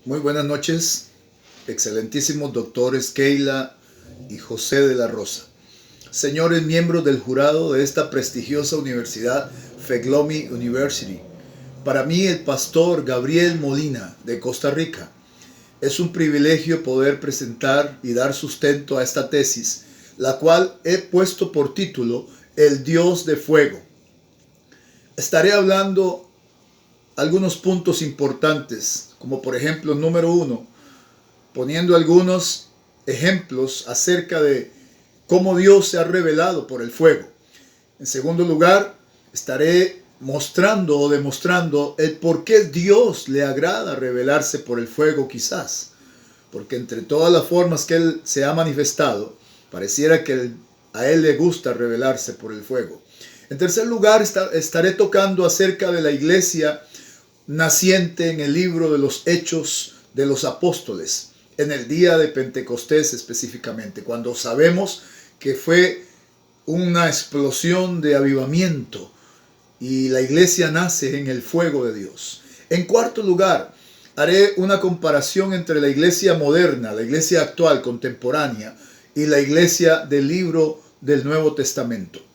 Muy buenas noches, excelentísimos doctores Keila y José de la Rosa. Señores miembros del jurado de esta prestigiosa universidad, Feglomi University. Para mí, el pastor Gabriel Molina, de Costa Rica. Es un privilegio poder presentar y dar sustento a esta tesis, la cual he puesto por título El Dios de Fuego. Estaré hablando algunos puntos importantes, como por ejemplo, número 1, poniendo algunos ejemplos acerca de cómo Dios se ha revelado por el fuego. En segundo lugar, estaré mostrando o demostrando el por qué Dios le agrada revelarse por el fuego quizás. Porque entre todas las formas que Él se ha manifestado, pareciera que a Él le gusta revelarse por el fuego. En tercer lugar, estaré tocando acerca de la iglesia naciente en el libro de los Hechos de los Apóstoles, en el día de Pentecostés específicamente, cuando sabemos que fue una explosión de avivamiento y la iglesia nace en el fuego de Dios. En cuarto lugar, haré una comparación entre la iglesia moderna, la iglesia actual, contemporánea, y la iglesia del libro del Nuevo Testamento.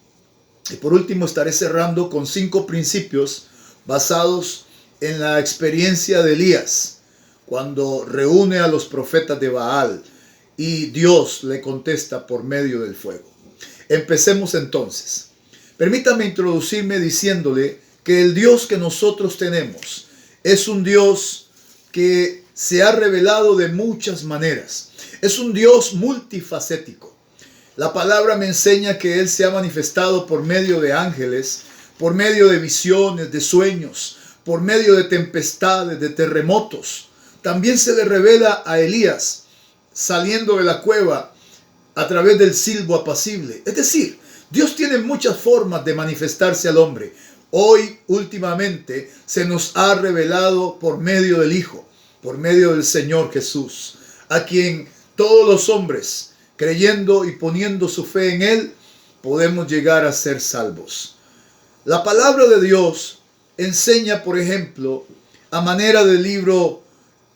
Y por último, estaré cerrando con 5 principios basados en la experiencia de Elías, cuando reúne a los profetas de Baal y Dios le contesta por medio del fuego. Empecemos entonces. Permítame introducirme diciéndole que el Dios que nosotros tenemos es un Dios que se ha revelado de muchas maneras. Es un Dios multifacético. La palabra me enseña que Él se ha manifestado por medio de ángeles, por medio de visiones, de sueños, por medio de tempestades, de terremotos. También se le revela a Elías saliendo de la cueva a través del silbo apacible. Es decir, Dios tiene muchas formas de manifestarse al hombre. Hoy, últimamente, se nos ha revelado por medio del Hijo, por medio del Señor Jesús, a quien todos los hombres, creyendo y poniendo su fe en Él, podemos llegar a ser salvos. La palabra de Dios enseña, por ejemplo, a manera del libro,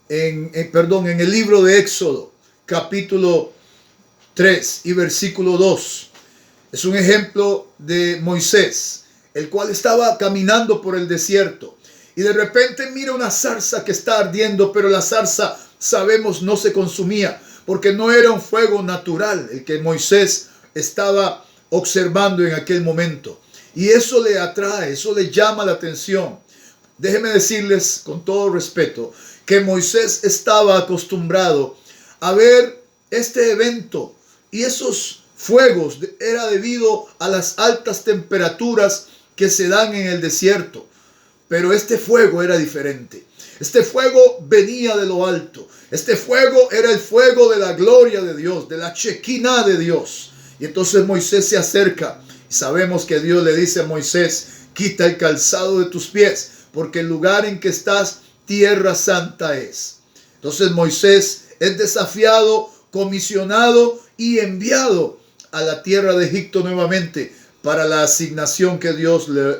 en el libro de Éxodo, capítulo 3 y versículo 2. Es un ejemplo de Moisés, el cual estaba caminando por el desierto y de repente mira una zarza que está ardiendo, pero la zarza, sabemos, no se consumía porque no era un fuego natural el que Moisés estaba observando en aquel momento. Y eso le atrae, eso le llama la atención. Déjenme decirles con todo respeto que Moisés estaba acostumbrado a ver este evento y esos fuegos era debido a las altas temperaturas que se dan en el desierto. Pero este fuego era diferente. Este fuego venía de lo alto. Este fuego era el fuego de la gloria de Dios, de la Shekinah de Dios. Y entonces Moisés se acerca. Sabemos que Dios le dice a Moisés: quita el calzado de tus pies, porque el lugar en que estás, tierra santa es. Entonces Moisés es desafiado, comisionado y enviado a la tierra de Egipto nuevamente para la asignación que Dios le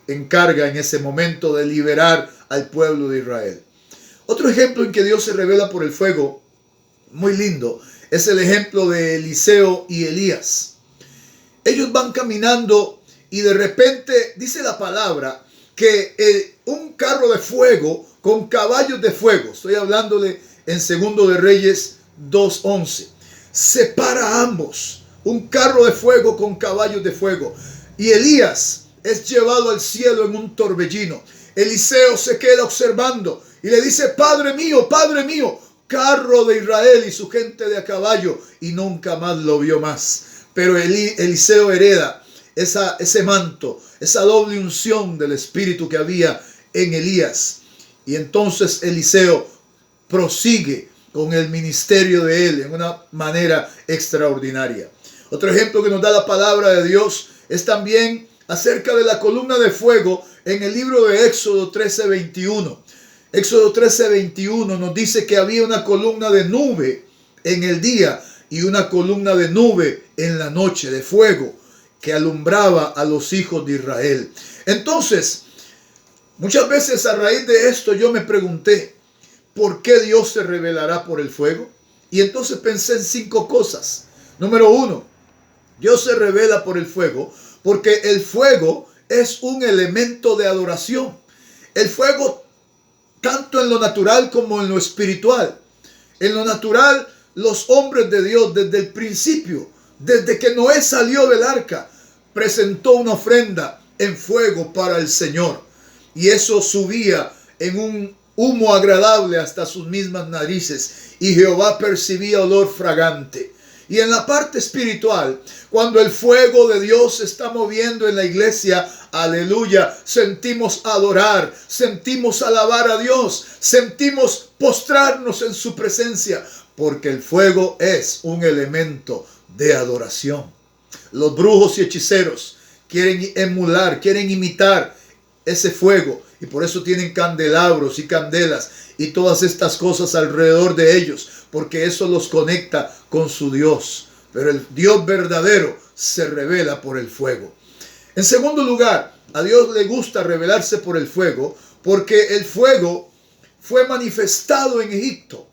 encarga en ese momento de liberar al pueblo de Israel. Otro ejemplo en que Dios se revela por el fuego, muy lindo, es el ejemplo de Eliseo y Elías. Ellos van caminando y de repente dice la palabra que un carro de fuego con caballos de fuego, estoy hablándole en Segundo de Reyes 2:11, separa a ambos, un carro de fuego con caballos de fuego, y Elías es llevado al cielo en un torbellino. Eliseo se queda observando y le dice: Padre mío, carro de Israel y su gente de a caballo, y nunca más lo vio más. Pero Eliseo hereda ese manto, esa doble unción del Espíritu que había en Elías. Y entonces Eliseo prosigue con el ministerio de él en una manera extraordinaria. Otro ejemplo que nos da la palabra de Dios es también acerca de la columna de fuego en el libro de Éxodo 13:21. Éxodo 13:21 nos dice que había una columna de nube en el día y una columna de nube en la noche, de fuego, que alumbraba a los hijos de Israel. Entonces, muchas veces a raíz de esto yo me pregunté, ¿por qué Dios se revelará por el fuego? Y entonces pensé en 5 cosas. Número 1, Dios se revela por el fuego porque el fuego es un elemento de adoración. El fuego, tanto en lo natural como en lo espiritual. En lo natural, los hombres de Dios desde el principio, desde que Noé salió del arca, presentó una ofrenda en fuego para el Señor. Y eso subía en un humo agradable hasta sus mismas narices. Y Jehová percibía olor fragante. Y en la parte espiritual, cuando el fuego de Dios se está moviendo en la iglesia, aleluya, sentimos adorar, sentimos alabar a Dios, sentimos postrarnos en su presencia, porque el fuego es un elemento de adoración. Los brujos y hechiceros quieren emular, quieren imitar ese fuego, y por eso tienen candelabros y candelas y todas estas cosas alrededor de ellos, porque eso los conecta con su Dios. Pero el Dios verdadero se revela por el fuego. En segundo lugar, a Dios le gusta revelarse por el fuego, porque el fuego fue manifestado en Egipto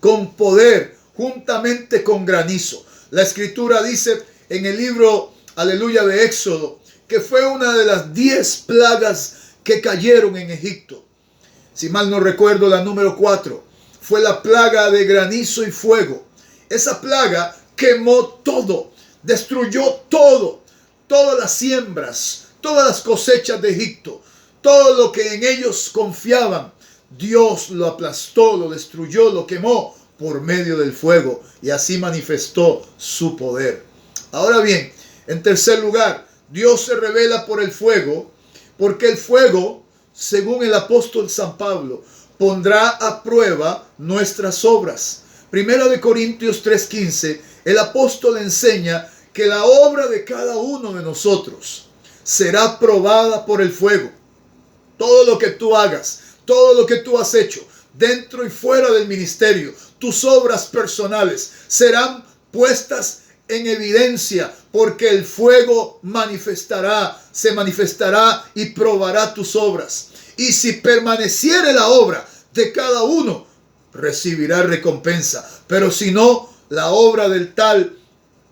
con poder, juntamente con granizo. La escritura dice en el libro, aleluya, de Éxodo, que fue una de las 10 plagas que cayeron en Egipto. Si mal no recuerdo, la número 4 fue la plaga de granizo y fuego. Esa plaga quemó todo, destruyó todo, todas las siembras, todas las cosechas de Egipto, todo lo que en ellos confiaban. Dios lo aplastó, lo destruyó, lo quemó por medio del fuego, y así manifestó su poder. Ahora bien, en tercer lugar, Dios se revela por el fuego, porque el fuego, según el apóstol San Pablo, pondrá a prueba nuestras obras. Primera de Corintios 3:15, el apóstol enseña que la obra de cada uno de nosotros será probada por el fuego. Todo lo que tú hagas, todo lo que tú has hecho, dentro y fuera del ministerio, tus obras personales serán puestas en evidencia, porque el fuego se manifestará y probará tus obras. Y si permaneciere la obra de cada uno, recibirá recompensa. Pero si no, la obra del tal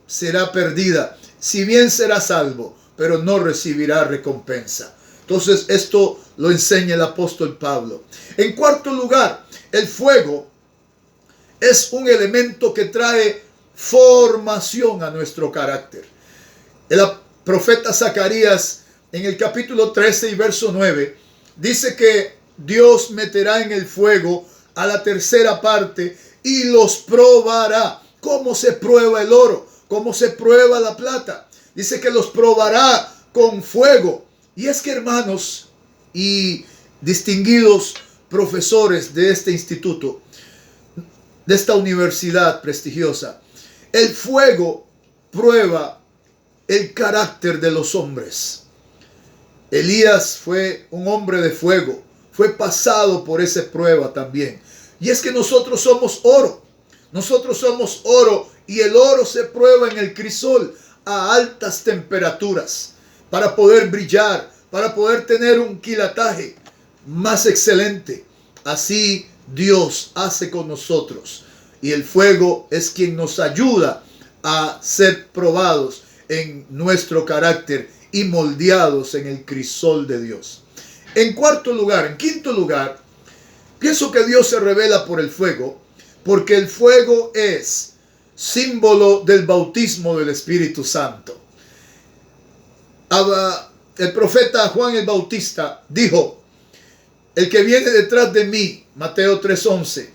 será perdida. Si bien será salvo, pero no recibirá recompensa. Entonces esto lo enseña el apóstol Pablo. En cuarto lugar, el fuego es un elemento que trae formación a nuestro carácter. El profeta Zacarías, en el capítulo 13 y verso 9, dice que Dios meterá en el fuego a la tercera parte y los probará. ¿Cómo se prueba el oro? ¿Cómo se prueba la plata? Dice que los probará con fuego. Y es que, hermanos y distinguidos profesores de este instituto, de esta universidad prestigiosa, el fuego prueba el carácter de los hombres. Elías fue un hombre de fuego, fue pasado por esa prueba también. Y es que nosotros somos oro. Nosotros somos oro, y el oro se prueba en el crisol a altas temperaturas para poder brillar, para poder tener un quilataje más excelente. Así Dios hace con nosotros, y el fuego es quien nos ayuda a ser probados en nuestro carácter y moldeados en el crisol de Dios. En quinto lugar, pienso que Dios se revela por el fuego, porque el fuego es símbolo del bautismo del Espíritu Santo. El profeta Juan el Bautista dijo: el que viene detrás de mí, Mateo 3:11,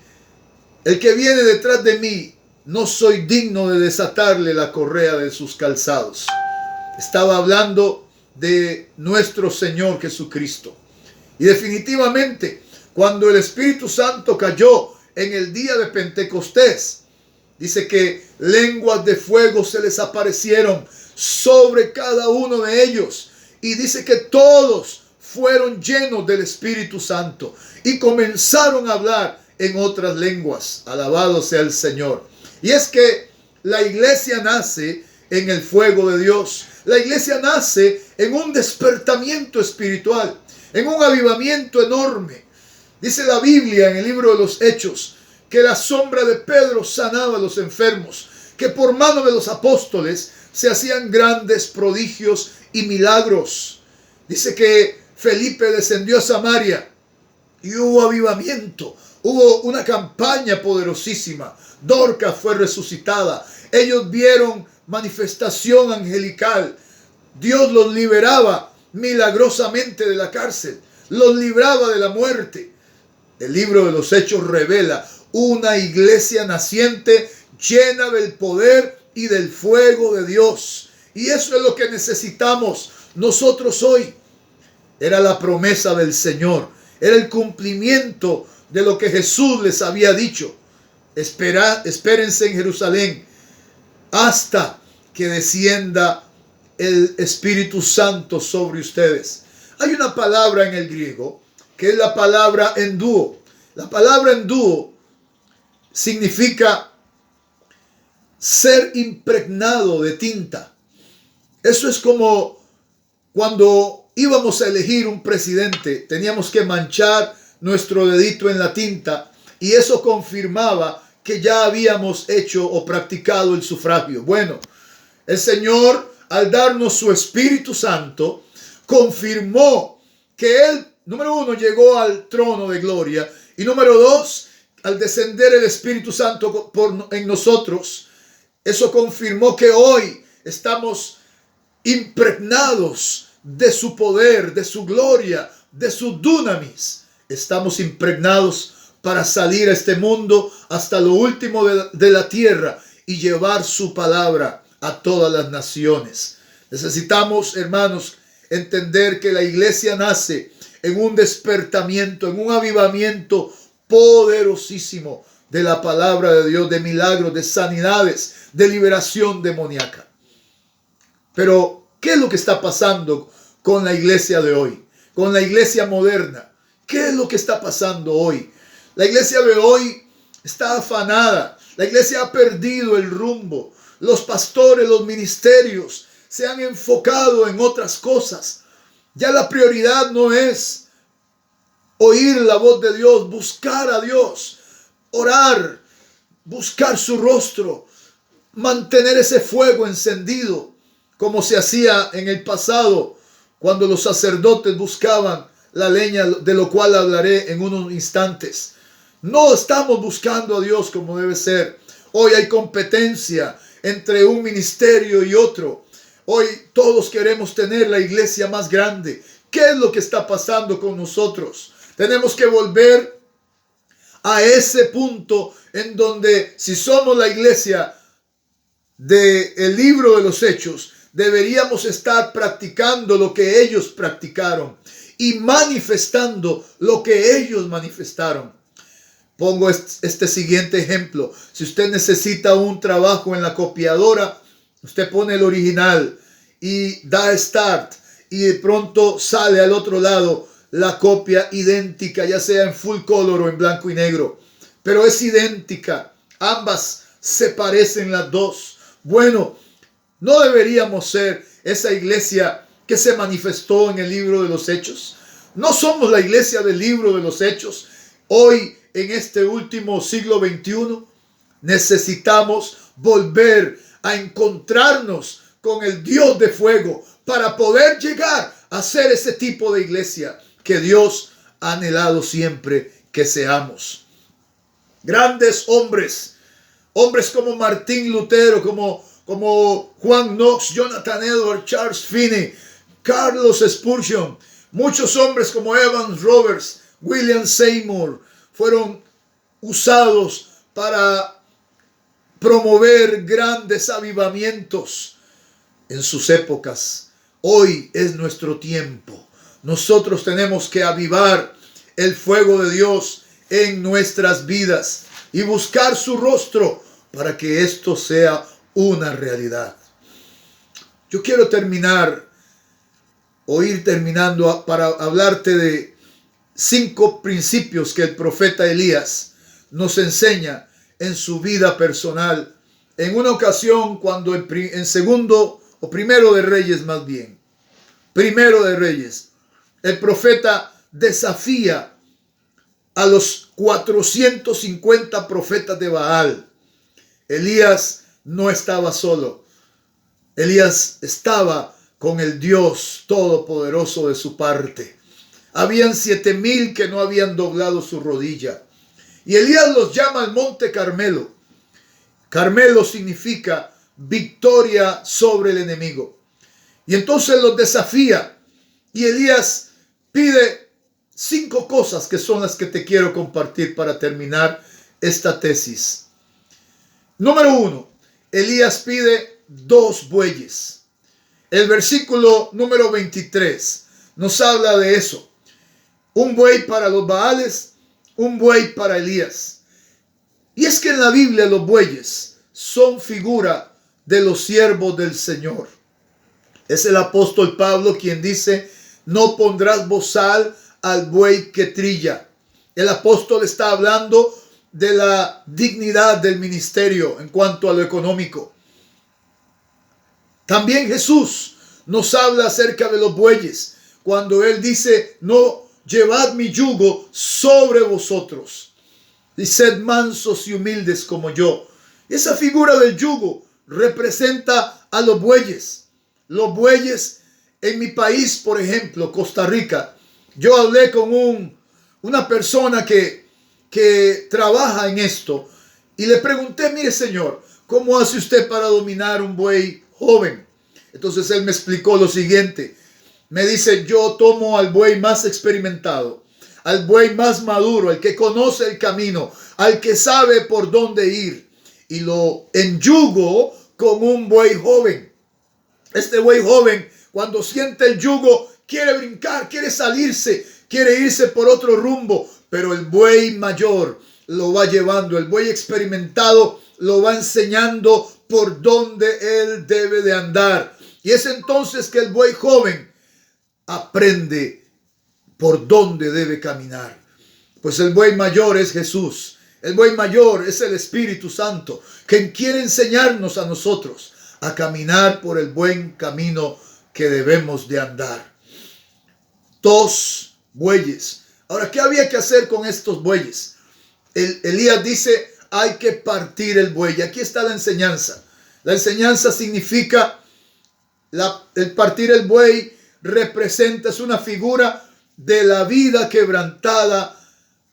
el que viene detrás de mí, no soy digno de desatarle la correa de sus calzados. Estaba hablando de nuestro Señor Jesucristo. Y definitivamente, cuando el Espíritu Santo cayó en el día de Pentecostés, dice que lenguas de fuego se les aparecieron sobre cada uno de ellos. Y dice que todos fueron llenos del Espíritu Santo y comenzaron a hablar en otras lenguas. Alabado sea el Señor. Y es que la iglesia nace en el fuego de Dios. La iglesia nace en un despertamiento espiritual, en un avivamiento enorme. Dice la Biblia en el libro de los Hechos que la sombra de Pedro sanaba a los enfermos, que por mano de los apóstoles se hacían grandes prodigios y milagros. Dice que Felipe descendió a Samaria y hubo avivamiento, hubo una campaña poderosísima. Dorcas fue resucitada. Ellos vieron manifestación angelical. Dios los liberaba milagrosamente de la cárcel, los libraba de la muerte. El libro de los Hechos revela una iglesia naciente llena del poder y del fuego de Dios. Y eso es lo que necesitamos nosotros hoy. Era la promesa del Señor, era el cumplimiento de lo que Jesús les había dicho. Espérense en Jerusalén hasta que descienda el Espíritu Santo sobre ustedes. Hay una palabra en el griego que es la palabra enduo. La palabra enduo significa ser impregnado de tinta. Eso es como cuando íbamos a elegir un presidente, teníamos que manchar nuestro dedito en la tinta y eso confirmaba que ya habíamos hecho o practicado el sufragio. Bueno, el Señor, al darnos su Espíritu Santo, confirmó que Él, número uno, llegó al trono de gloria, y número dos, al descender el Espíritu Santo en nosotros, eso confirmó que hoy estamos impregnados de su poder, de su gloria, de su dunamis. Estamos impregnados para salir a este mundo hasta lo último de la tierra y llevar su palabra a todas las naciones. Necesitamos, hermanos, entender que la iglesia nace en un despertamiento, en un avivamiento poderosísimo de la palabra de Dios, de milagros, de sanidades, de liberación demoníaca. Pero, ¿qué es lo que está pasando con la iglesia de hoy? Con la iglesia moderna. ¿Qué es lo que está pasando hoy? La iglesia de hoy está afanada. La iglesia ha perdido el rumbo. Los pastores, los ministerios se han enfocado en otras cosas. Ya la prioridad no es oír la voz de Dios, buscar a Dios, orar, buscar su rostro, mantener ese fuego encendido, como se hacía en el pasado cuando los sacerdotes buscaban la leña, de lo cual hablaré en unos instantes. No estamos buscando a Dios como debe ser. Hoy hay competencia entre un ministerio y otro. Hoy todos queremos tener la iglesia más grande. ¿Qué es lo que está pasando con nosotros? Tenemos que volver a ese punto en donde, si somos la iglesia del libro de los Hechos, deberíamos estar practicando lo que ellos practicaron y manifestando lo que ellos manifestaron. Pongo este siguiente ejemplo. Si usted necesita un trabajo en la copiadora, usted pone el original y da start y de pronto sale al otro lado la copia idéntica, ya sea en full color o en blanco y negro, pero es idéntica. Ambas se parecen las dos. Bueno, ¿no deberíamos ser esa iglesia que se manifestó en el libro de los Hechos? ¿No somos la iglesia del libro de los Hechos? Hoy, en este último siglo XXI, necesitamos volver a encontrarnos con el Dios de fuego para poder llegar a ser ese tipo de iglesia que Dios ha anhelado siempre que seamos. Grandes hombres como Martín Lutero, como Juan Knox, Jonathan Edwards, Charles Finney, Carlos Spurgeon, muchos hombres como Evans Roberts, William Seymour, fueron usados para promover grandes avivamientos en sus épocas. Hoy es nuestro tiempo. Nosotros tenemos que avivar el fuego de Dios en nuestras vidas y buscar su rostro para que esto sea una realidad. Yo quiero terminar o ir terminando para hablarte de 5 principios que el profeta Elías nos enseña en su vida personal. En una ocasión, cuando en segundo o primero de Reyes, más bien, primero de Reyes, el profeta desafía a los 450 profetas de Baal. Elías no estaba solo. Elías estaba con el Dios Todopoderoso de su parte. Habían 7,000 que no habían doblado su rodilla. Y Elías los llama al monte Carmelo. Carmelo significa victoria sobre el enemigo. Y entonces los desafía. Y Elías pide 5 cosas que son las que te quiero compartir para terminar esta tesis. Número 1, Elías pide 2 bueyes. El versículo número 23 nos habla de eso. Un buey para los Baales, un buey para Elías. Y es que en la Biblia los bueyes son figura de los siervos del Señor. Es el apóstol Pablo quien dice: no pondrás bozal al buey que trilla. El apóstol está hablando de la dignidad del ministerio en cuanto a lo económico. También Jesús nos habla acerca de los bueyes cuando él dice: no llevad mi yugo sobre vosotros y sed mansos y humildes como yo. Esa figura del yugo representa a los bueyes. Los bueyes en mi país, por ejemplo, Costa Rica. Yo hablé con una persona que trabaja en esto y le pregunté: mire señor, ¿cómo hace usted para dominar un buey joven? Entonces él me explicó lo siguiente. Me dice: yo tomo al buey más experimentado, al buey más maduro, al que conoce el camino, al que sabe por dónde ir, y lo enyugo con un buey joven. Este buey joven, cuando siente el yugo, quiere brincar, quiere salirse, quiere irse por otro rumbo, pero el buey mayor lo va llevando, el buey experimentado lo va enseñando por dónde él debe de andar. Y es entonces que el buey joven aprende por dónde debe caminar. Pues el buey mayor es Jesús. El buey mayor es el Espíritu Santo, quien quiere enseñarnos a nosotros a caminar por el buen camino que debemos de andar. 2 bueyes. Ahora, ¿qué había que hacer con estos bueyes? Elías dice: hay que partir el buey. Aquí está la enseñanza. La enseñanza significa, el partir el buey representa, es una figura de la vida quebrantada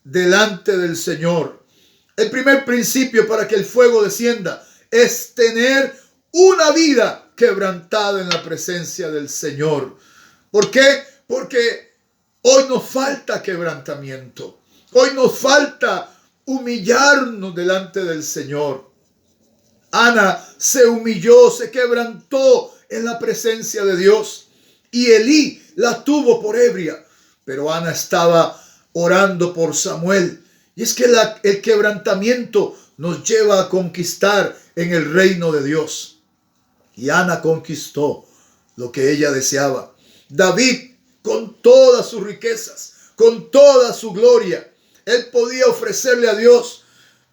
delante del Señor. El primer principio para que el fuego descienda es tener una vida quebrantada en la presencia del Señor. ¿Por qué? Porque hoy nos falta quebrantamiento. Hoy nos falta humillarnos delante del Señor. Ana se humilló, se quebrantó en la presencia de Dios. Y Elí la tuvo por ebria. Pero Ana estaba orando por Samuel. Y es que el quebrantamiento nos lleva a conquistar en el reino de Dios. Y Ana conquistó lo que ella deseaba. David, con todas sus riquezas, con toda su gloria, él podía ofrecerle a Dios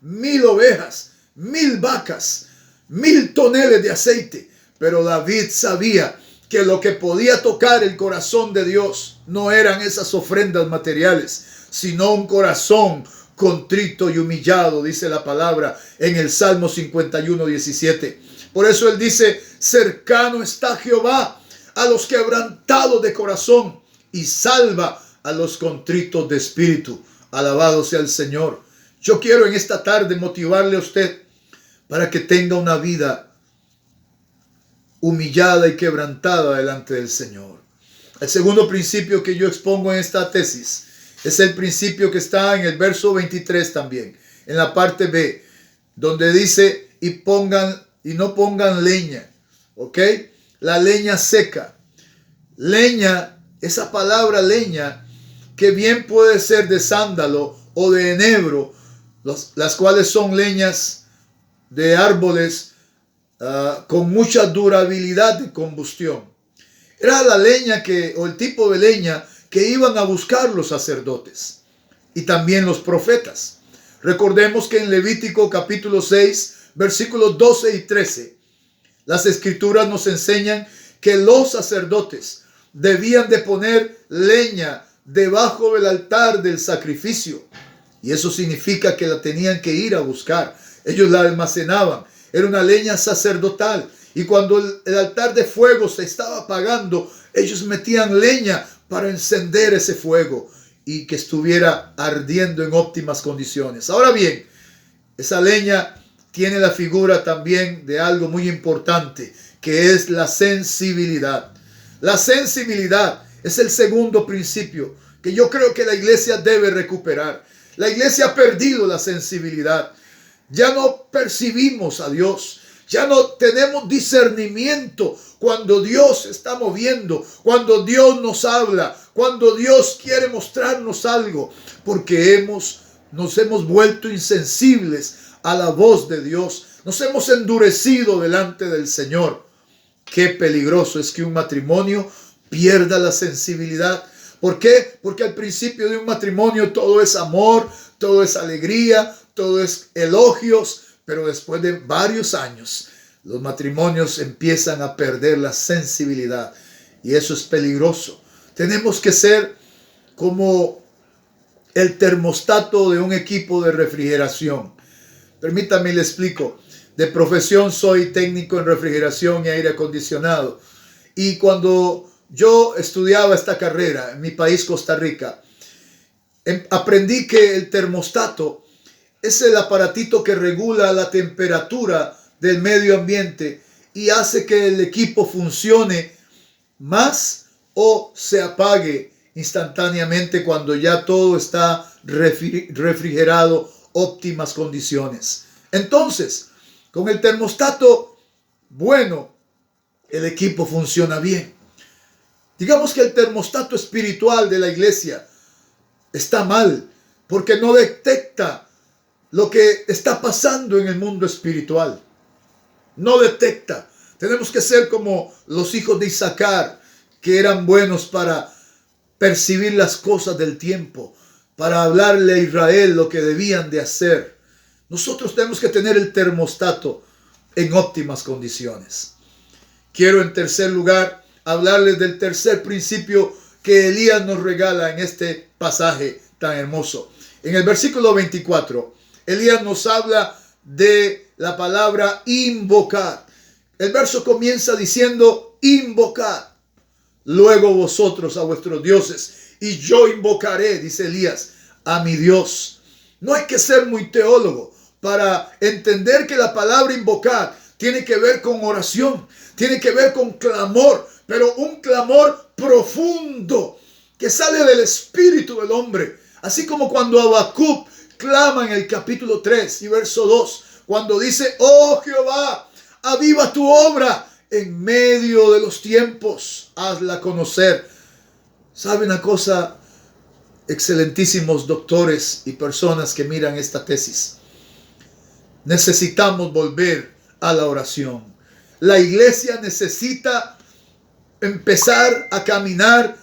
1,000 ovejas, 1,000 vacas, 1,000 toneles de aceite. Pero David sabía que lo que podía tocar el corazón de Dios no eran esas ofrendas materiales, sino un corazón contrito y humillado, dice la palabra en el Salmo 51:17. Por eso él dice: cercano está Jehová a los quebrantados de corazón y salva a los contritos de espíritu. Alabado sea el Señor. Yo quiero en esta tarde motivarle a usted para que tenga una vida humillada y quebrantada delante del Señor. El segundo principio que yo expongo en esta tesis es el principio que está en el verso 23 también, en la parte B, donde dice: y no pongan leña, ¿ok? La leña seca. Leña, esa palabra leña, que bien puede ser de sándalo o de enebro, las cuales son leñas de árboles con mucha durabilidad de combustión. Era la leña o el tipo de leña que iban a buscar los sacerdotes y también los profetas. Recordemos que en Levítico capítulo 6, versículos 12 y 13, las escrituras nos enseñan que los sacerdotes debían de poner leña debajo del altar del sacrificio. Y eso significa que la tenían que ir a buscar. Ellos la almacenaban. Era una leña sacerdotal. Y cuando el altar de fuego se estaba apagando, ellos metían leña para encender ese fuego y que estuviera ardiendo en óptimas condiciones. Ahora bien, esa leña tiene la figura también de algo muy importante, que es la sensibilidad. La sensibilidad es el segundo principio que yo creo que la iglesia debe recuperar. La iglesia ha perdido la sensibilidad. Ya no percibimos a Dios. Ya no tenemos discernimiento cuando Dios está moviendo, cuando Dios nos habla, cuando Dios quiere mostrarnos algo, porque nos hemos vuelto insensibles a la voz de Dios. Nos hemos endurecido delante del Señor. Qué peligroso es que un matrimonio pierda la sensibilidad. ¿Por qué? Porque al principio de un matrimonio todo es amor, todo es alegría, todo es elogios, pero después de varios años los matrimonios empiezan a perder la sensibilidad y eso es peligroso. Tenemos que ser como el termostato de un equipo de refrigeración. Permítame le explico. De profesión soy técnico en refrigeración y aire acondicionado. Y cuando yo estudiaba esta carrera en mi país, Costa Rica, aprendí que el termostato es el aparatito que regula la temperatura del medio ambiente y hace que el equipo funcione más o se apague instantáneamente cuando ya todo está refrigerado, óptimas condiciones. Entonces, con el termostato bueno, el equipo funciona bien. Digamos que el termostato espiritual de la iglesia está mal porque no detecta lo que está pasando en el mundo espiritual. No detecta. Tenemos que ser como los hijos de Isaacar, que eran buenos para percibir las cosas del tiempo, para hablarle a Israel lo que debían de hacer. Nosotros tenemos que tener el termostato en óptimas condiciones. Quiero en tercer lugar hablarles del tercer principio que Elías nos regala en este pasaje tan hermoso. En el versículo 24, Elías nos habla de la palabra invocar. El verso comienza diciendo invocad luego vosotros a vuestros dioses y yo invocaré, dice Elías, a mi Dios. No hay que ser muy teólogo para entender que la palabra invocar tiene que ver con oración, tiene que ver con clamor, pero un clamor profundo que sale del espíritu del hombre. Así como cuando Habacuc clama en el capítulo 3 y verso 2, cuando dice, oh Jehová, aviva tu obra en medio de los tiempos, hazla conocer. ¿Sabe una cosa, excelentísimos doctores y personas que miran esta tesis? Necesitamos volver a la oración. La iglesia necesita empezar a caminar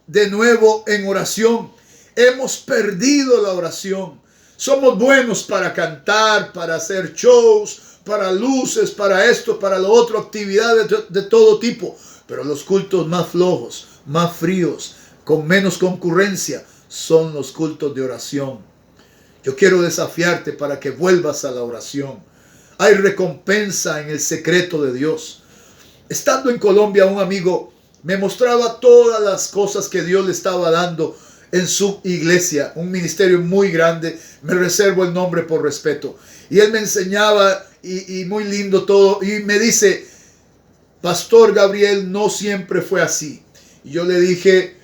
de nuevo en oración. Hemos perdido la oración. Somos buenos para cantar, para hacer shows, para luces, para esto, para lo otro, actividades de todo tipo. Pero los cultos más flojos, más fríos, con menos concurrencia, son los cultos de oración. Yo quiero desafiarte para que vuelvas a la oración. Hay recompensa en el secreto de Dios. Estando en Colombia, un amigo me mostraba todas las cosas que Dios le estaba dando en su iglesia, un ministerio muy grande. Me reservo el nombre por respeto. Y él me enseñaba y muy lindo todo. Y me dice, Pastor Gabriel, no siempre fue así. Y yo le dije,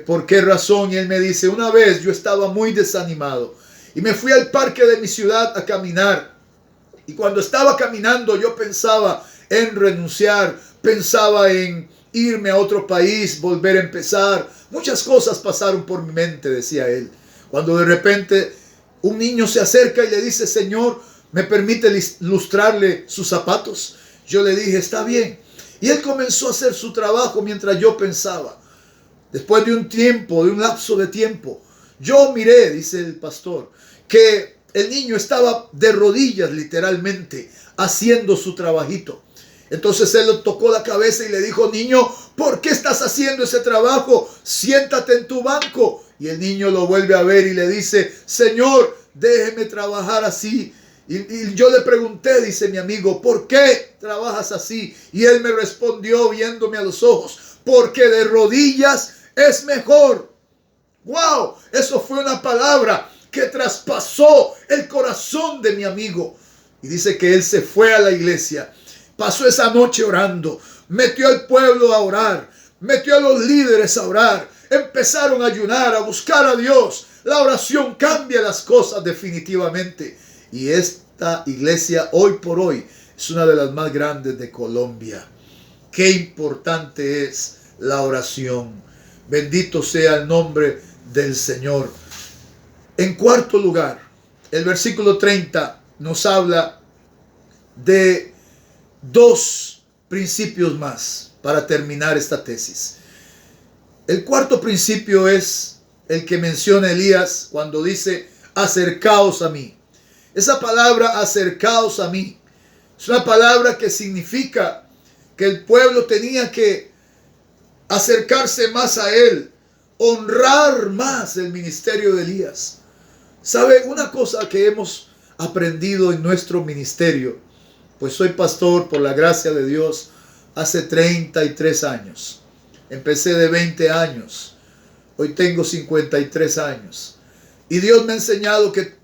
¿por qué razón? Y él me dice, una vez yo estaba muy desanimado y me fui al parque de mi ciudad a caminar. Y cuando estaba caminando yo pensaba en renunciar, pensaba en irme a otro país, volver a empezar. Muchas cosas pasaron por mi mente, decía él. Cuando de repente un niño se acerca y le dice, Señor, ¿me permite lustrarle sus zapatos? Yo le dije, está bien. Y él comenzó a hacer su trabajo mientras yo pensaba. Después de un tiempo, de un lapso de tiempo, yo miré, dice el pastor, que el niño estaba de rodillas literalmente haciendo su trabajito. Entonces él le tocó la cabeza y le dijo, niño, ¿por qué estás haciendo ese trabajo? Siéntate en tu banco Y el niño lo vuelve a ver y le dice, Señor, déjeme trabajar así. Y yo le pregunté, dice mi amigo, ¿por qué trabajas así? Y él me respondió viéndome a los ojos, porque de rodillas es mejor. ¡Wow! Eso fue una palabra que traspasó el corazón de mi amigo. Y dice que él se fue a la iglesia, pasó esa noche orando, metió al pueblo a orar, metió a los líderes a orar, empezaron a ayunar, a buscar a Dios. La oración cambia las cosas definitivamente. Y esta iglesia hoy por hoy es una de las más grandes de Colombia. Qué importante es la oración. Bendito sea el nombre del Señor. En cuarto lugar, el versículo 30 nos habla de dos principios más para terminar esta tesis. El cuarto principio es el que menciona Elías cuando dice, acercaos a mí. Esa palabra, acercaos a mí, es una palabra que significa que el pueblo tenía que acercarse más a él, honrar más el ministerio de Elías. ¿Sabe una cosa que hemos aprendido en nuestro ministerio? Pues soy pastor por la gracia de Dios hace 33 años. Empecé de 20 años. Hoy tengo 53 años. Y Dios me ha enseñado que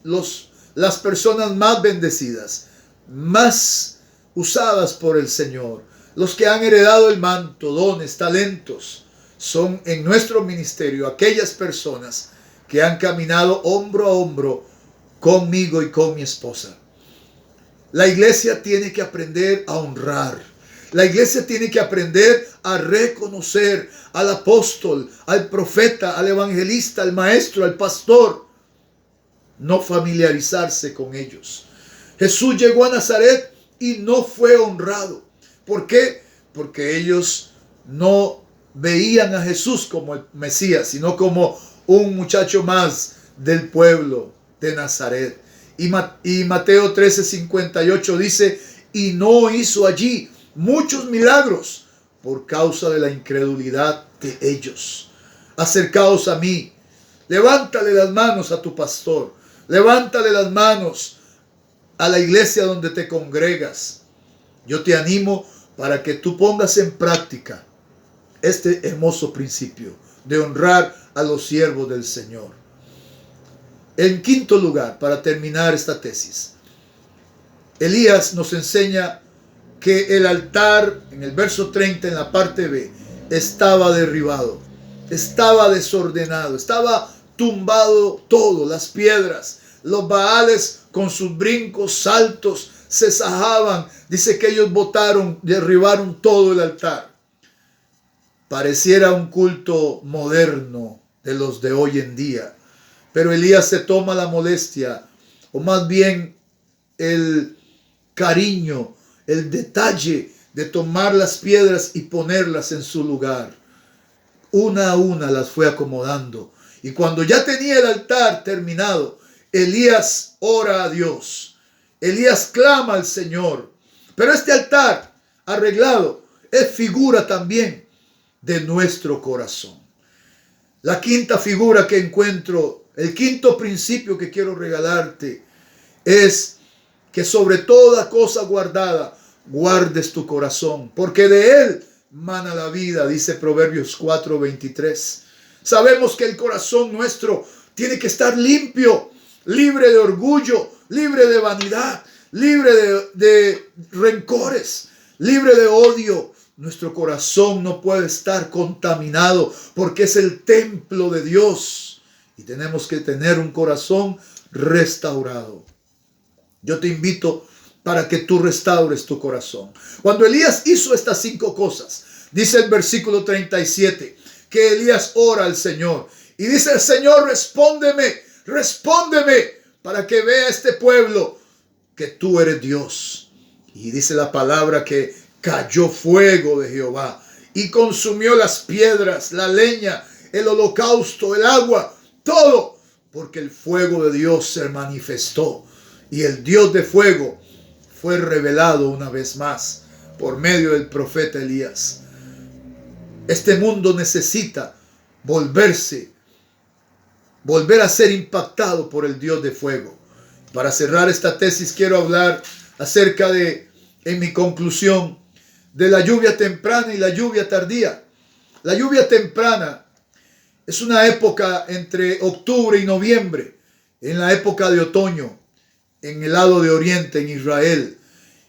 las personas más bendecidas, más usadas por el Señor, los que han heredado el manto, dones, talentos, son en nuestro ministerio aquellas personas que han caminado hombro a hombro conmigo y con mi esposa. La iglesia tiene que aprender a honrar. La iglesia tiene que aprender a reconocer al apóstol, al profeta, al evangelista, al maestro, al pastor. No familiarizarse con ellos. Jesús llegó a Nazaret y no fue honrado. ¿Por qué? Porque ellos no veían a Jesús como el Mesías, sino como un muchacho más del pueblo de Nazaret. Y Mateo 13:58 dice, y no hizo allí muchos milagros por causa de la incredulidad de ellos. Acercaos a mí, levántale las manos a tu pastor, levántale las manos a la iglesia donde te congregas. Yo te animo para que tú pongas en práctica este hermoso principio de honrar a los siervos del Señor. En quinto lugar, para terminar esta tesis, Elías nos enseña que el altar, en el verso 30, en la parte B, estaba derribado, estaba desordenado, estaba tumbado todo, las piedras, los baales con sus brincos, saltos, se sajaban. Dice que ellos derribaron todo el altar. Pareciera un culto moderno de los de hoy en día. Pero Elías se toma la molestia, o más bien el cariño, el detalle de tomar las piedras y ponerlas en su lugar. Una a una las fue acomodando. Y cuando ya tenía el altar terminado, Elías ora a Dios. Elías clama al Señor. Pero este altar arreglado es figura también de nuestro corazón. La quinta figura que encuentro, el quinto principio que quiero regalarte, es que sobre toda cosa guardada, guardes tu corazón, porque de él mana la vida, dice Proverbios 4:23. Sabemos que el corazón nuestro tiene que estar limpio, libre de orgullo, libre de vanidad, libre de rencores, libre de odio. Nuestro corazón no puede estar contaminado porque es el templo de Dios y tenemos que tener un corazón restaurado. Yo te invito para que tú restaures tu corazón. Cuando Elías hizo estas 5 cosas, dice el versículo 37, que Elías ora al Señor y dice: Señor, respóndeme para que vea este pueblo que tú eres Dios. Y dice la palabra que cayó fuego de Jehová y consumió las piedras, la leña, el holocausto, el agua, todo, porque el fuego de Dios se manifestó y el Dios de fuego fue revelado una vez más por medio del profeta Elías. Este mundo necesita volverse volver a ser impactado por el Dios de fuego. Para cerrar esta tesis quiero hablar acerca de, en mi conclusión, de la lluvia temprana y la lluvia tardía. La lluvia temprana es una época entre octubre y noviembre, en la época de otoño, en el lado de oriente, en Israel.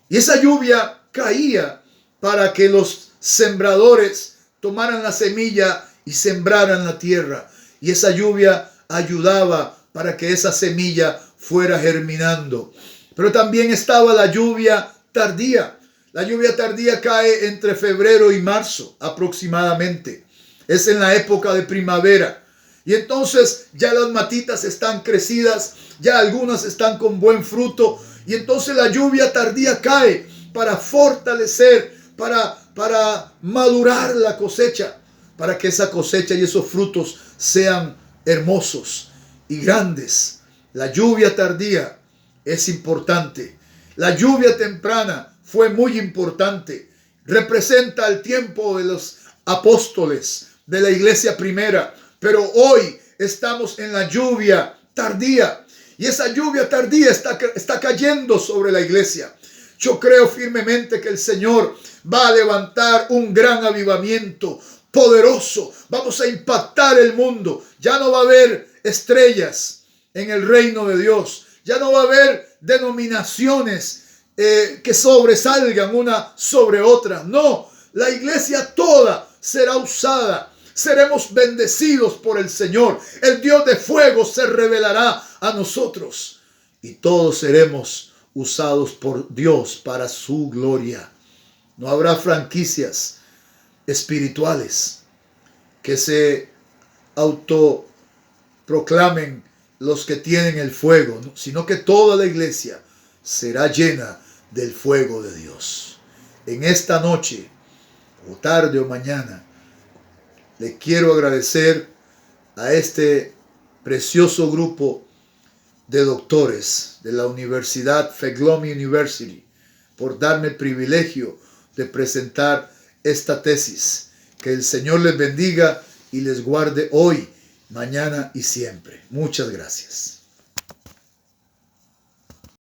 Y esa lluvia caía para que los sembradores tomaran la semilla y sembraran la tierra. Y esa lluvia ayudaba para que esa semilla fuera germinando. Pero también estaba la lluvia tardía. La lluvia tardía cae entre febrero y marzo aproximadamente. Es en la época de primavera. Y entonces ya las matitas están crecidas, ya algunas están con buen fruto. Y entonces la lluvia tardía cae para fortalecer, para madurar la cosecha, para que esa cosecha y esos frutos sean hermosos y grandes. La lluvia tardía es importante. La lluvia temprana fue muy importante. Representa el tiempo de los apóstoles, de la iglesia primera. Pero hoy estamos en la lluvia tardía. Y esa lluvia tardía está cayendo sobre la iglesia. Yo creo firmemente que el Señor va a levantar un gran avivamiento poderoso. Vamos a impactar el mundo. Ya no va a haber estrellas en el reino de Dios. Ya no va a haber denominaciones que sobresalgan una sobre otra. No, la iglesia toda será usada. Seremos bendecidos por el Señor. El Dios de fuego se revelará a nosotros. Y todos seremos usados por Dios para su gloria. No habrá franquicias espirituales que se autoproclamen los que tienen el fuego, ¿no? Sino que toda la iglesia será llena del fuego de Dios. En esta noche, o tarde o mañana, le quiero agradecer a este precioso grupo de doctores de la Universidad Feglomi University por darme el privilegio de presentar esta tesis. Que el Señor les bendiga y les guarde hoy, mañana y siempre. Muchas gracias.